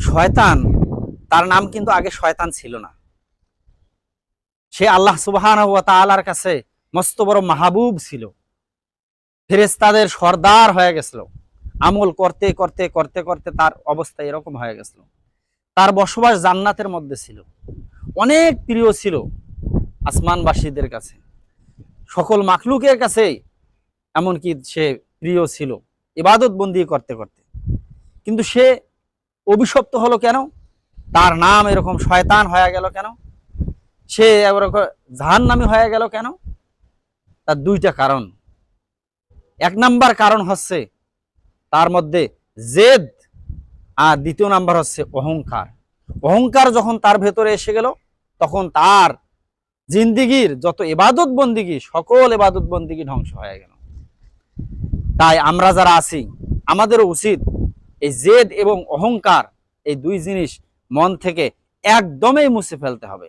শয়তান, তার নাম কিন্তু আগে শয়তান ছিল না। সে আল্লাহ সুবহানাহু ওয়া তাআলার কাছে মস্ত বড় মাহবুব ছিল, ফেরেশতাদের সর্দার হয়ে গেছিল। আমল করতে করতে করতে করতে তার অবস্থা এরকম হয়ে গেছিল। তার বসবাস জান্নাতের মধ্যে ছিল, অনেক প্রিয় ছিল আসমানবাসীদের কাছে, সকল মাখলুকের কাছে এমনকি সে প্রিয় ছিল ইবাদত বন্দি করতে করতে। কিন্তু সে অভিশপ্ত হলো কেন? তার নাম এরকম শয়তান হয়ে গেল কেন? সে এরকম জাহান্নামী হয়ে গেল কেন? তার দুইটা কারণ। এক নাম্বার কারণ হচ্ছে তার মধ্যে জেদ, আর দ্বিতীয় নাম্বার হচ্ছে অহংকার। অহংকার যখন তার ভেতরে এসে গেল, তখন তার জিন্দিগির যত ইবাদত বন্দিগি, সকল ইবাদত বন্দিগি ধ্বংস হয়ে গেল। তাই আমরা যারা আছি, আমাদেরও উচিত এই জেদ এবং অহংকার, এই দুই জিনিস মন থেকে একদমই মুছে ফেলতে হবে।